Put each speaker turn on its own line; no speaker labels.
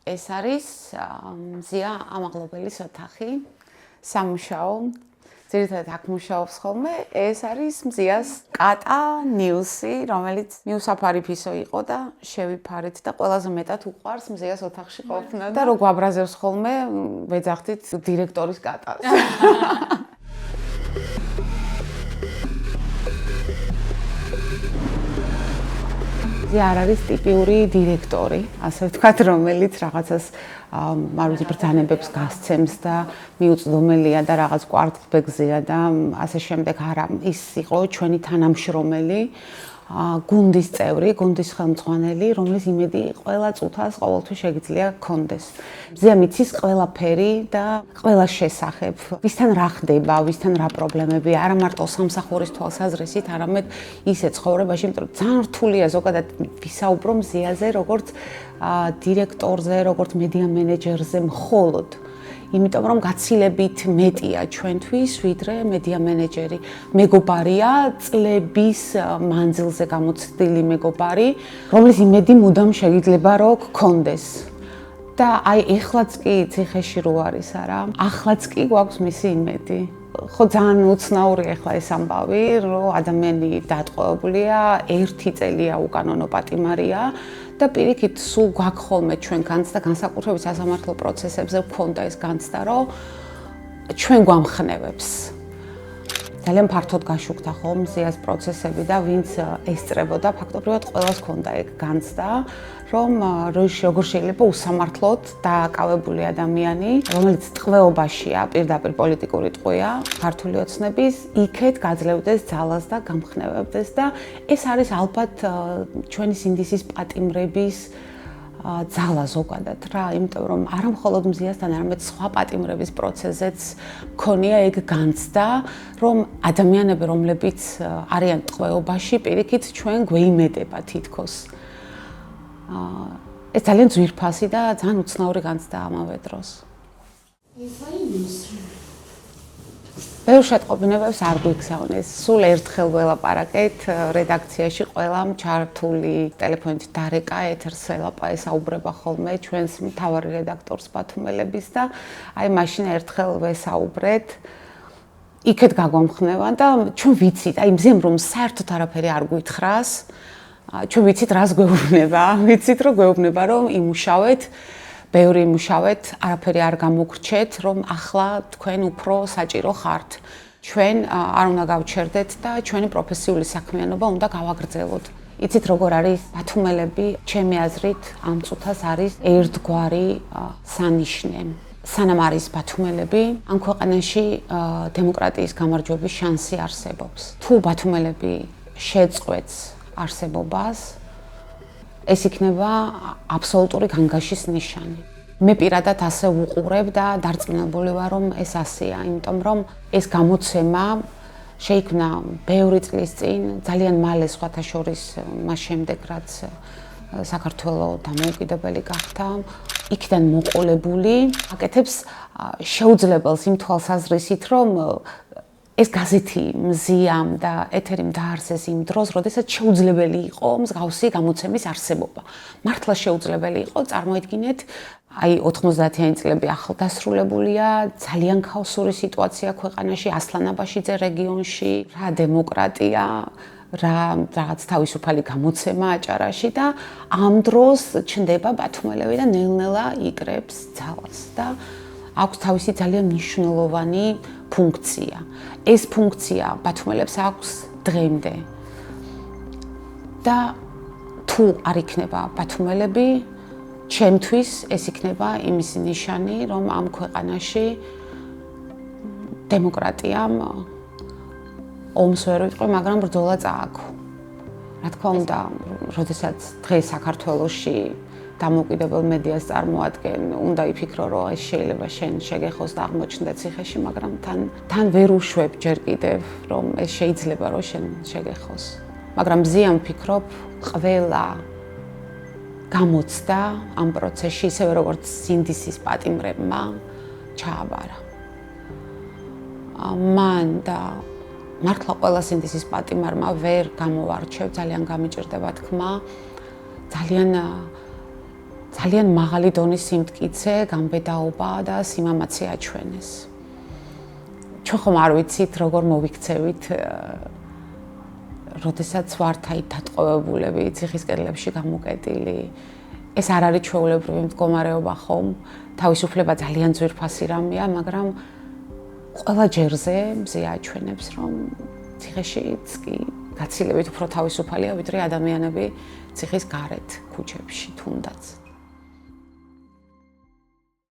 ეს არის მზია ამაღლობელის ოთახი, სამუშაო. ძირითადად აქ მუშაობს ხოლმე. ეს არის მზიას კატა ნიუსი, რომელიც მიუსაფარი ფისო იყო და შევიფარეთ და ყველაზე მეტად უყვარს მზიას ოთახში ყოფნა და რო გვაბრაზებს ხოლმე, ვეძახდით დირექტორის კატას. არ არის ტიპიური დირექტორი, ასე ვთქვათ, რომელიც რაღაცას მარუზი ბრძანებებს გასცემს და მიუწვდომელია და რაღაც კვარტლბეგზეა და ასე შემდეგ. არა, ის იყო ჩვენი თანამშრომელი, გუნდის წევრი, გუნდის ხელმძღვანელი, რომლის იმედი ყველა წუთას ყოველთვის შეგიძლია გქონდეს. მზია მიცის ყველაფერი და ყველა შესახებ, ვისთან რა ხდება, ვისთან რა პრობლემებია, არა მარტო სამსახურის თვალსაზრისით, არამედ ისე ცხოვრებაში, იმიტომ რომ ძალიან რთულია ზოგადად ვისაუბრო მზიაზე, როგორც დირექტორზე, როგორც მედია მენეჯერზე მხოლოდ. იმიტომ რომ გაცილებით მეტია ჩვენთვის, ვიდრე მედია მენეჯერი. მეგობარია, წლების მანძილზე გამოცდილი მეგობარი, რომლის იმედი მუდამ შეიძლება რომ გქონდეს. და აი ეხლაც კი ციხეში რო არის არა, ახლაც კი გვაქვს მისი იმედი. ხო ძალიან უცნაური ახლა ეს ამბავი, რომ ადამიანი დატყვევებულია, 1 წელია უკანონო პატიმარია და პირიქით სულ გვაქვს ხოლმე ჩვენ განცდა განსაკუთრებით სასამართლო პროცესებზე გვქონდა ეს განცდა, რომ ჩვენ გვამხნევებს. ძალიან ფართოდ გაშუქდა ხოლმე მზიას პროცესები და ვინც ესწრებოდა, ფაქტობრივად ყველას ჰქონდა ეგ განცდა, რომ როგორ შეიძლება უსამართლოდ დააკავებული ადამიანი, რომელიც ტყვეობაშია, პირდაპირ პოლიტიკური ტყვეა, ქართული ოცნების, იქეთ გაძლევდეს ძალას და გამხნევებდეს და ეს არის ალბათ ჩვენი სინდისის პატიმრების ძალა ზოგადად რა, იმიტომ რომ არა მხოლოდ მზიასთან, არამედ სხვა პატიმრების პროცესზეც მქონია ეგ განცდა, რომ ადამიანები, რომლებიც არიან ტყვეობაში, პირიქით ჩვენ გვეიმედება თითქოს. ეს ძალიან ძვირფასი და ძალიან უცნაური განცდა ამავე დროს. ბევრ შეტყობინებებს არ გვიქცევნეს. სულ ერთხელ ველაპარაკეთ რედაქციაში ყველამ ჩართული ტელეფონით დარეკა ეთერს ესაუბრება ხოლმე ჩვენს მთავარი რედაქტორს ბათუმელების და აი მაშინ ერთხელ ვესაუბრეთ. იქეთ გაგვამხნევა და ჩვენ ვიცით, აი მზიამ რომ საერთოდ არაფერი არ გვითხრას. ჩვენ ვიცით რას გვეუბნება, ვიცით რომ გვეუბნება რომ იმუშავეთ, ბევრი იმუშავეთ, არაფერი არ გამოგრჩეთ, რომ ახლა თქვენ უფრო საჭირო ხართ. ჩვენ არ უნდა გავჩერდეთ და ჩვენი პროფესიული საქმიანობა უნდა გავაგრძელოთ. იცით როგორ არის ბათუმელები, ჩემი აზრით, ამ წუთას არის ერთგვარი სანიშნე. სანამ არის ბათუმელები, ამ ქვეყანაში დემოკრატიის გამარჯვების შანსი არსებობს. თუ ბათუმელები შეწყვეტს არსებობას, ეს იქნება აბსოლუტური განგაშის ნიშანი. მე პირადად ასე ვუყურებ და დარწმუნებული ვარ, რომ ეს ასეა, იმიტომ რომ ეს გამოცემა შეიქმნა ბევრი წლის წინ, ძალიან მალე სხვათა შორის მას შემდეგ, რაც საქართველოს დამოუკიდებელი გახდა, იქიდან მოყოლებული აკეთებს შეუძლებელს იმ თვალსაზრისით, რომ ეს გაზეთი მზიამ და ეთერიმ დაარსეს იმ დროს, როდესაც შეუძლებელი იყო მსგავსი გამოცემის არსებობა. მართლა შეუძლებელი იყო, წარმოიდგინეთ, აი 90-იანი წლები ახლდასრულებულია, ძალიან ქაოსური სიტუაცია ქვეყანაში, ასლანაბაშიძე რეგიონში, რა დემოკრატია, რაღაც თავისუფალი გამოცემა აჭარაში და ამ დროს ჩნდება ბათუმელები და ნელ-ნელა იკრებს ძალას და აქვს თავისი ძალიან მნიშვნელოვანი ფუნქცია. ეს ფუნქცია ბათუმელებს აქვს დღემდე. და თუ არ იქნება ბათუმელები, ჩემთვის ეს იქნება იმისი ნიშანი, რომ ამ ქვეყანაში დემოკრატიამ ომს ვერ ვიტყვი, მაგრამ ბრძოლა წააგო. რა თქმა უნდა, როდესაც დღეს საქართველოში დამოუკიდებელ მედიას წარმოადგენ, უნდა იფიქრო, რომ ეს შეიძლება შენ შეგეხოს და აღმოჩნდე ციხეში, მაგრამ თან ვერ უშვებ ჯერ კიდევ, რომ ეს შეიძლება რომ შენ შეგეხოს. მაგრამ მზიამ ვფიქრობ, ყველა გამოცდა ამ პროცესში, ისევე როგორც სინდისის პატიმრებმა ჩააბარა. მან და მართლა ყველა სინდისის პატიმარმა ვერ გამოვარჩევ, ძალიან გამიჭირდება თქმა, ძალიან ძალიან მაღალი დონის სიმტკიცე, გამბედაობა და სიმამაცე აჩვენეს. ჩვენ ხომ არ ვიცით, როგორ მოვიქცევით, როდესაც ვართ აი დატყვევებულები, ციხის კედლებში გამოკეტილი. ეს არ არის ჩვეულებრივი მდგომარეობა ხომ? თავისუფლება ძალიან ძვირფასი რამეა, მაგრამ ყველა ჯერზე მზე აჩვენებს, რომ ციხეშიც კი გაცილებით უფრო თავისუფალია, ვიდრე ადამიანები ციხის გარეთ, ქუჩებში თუნდაც.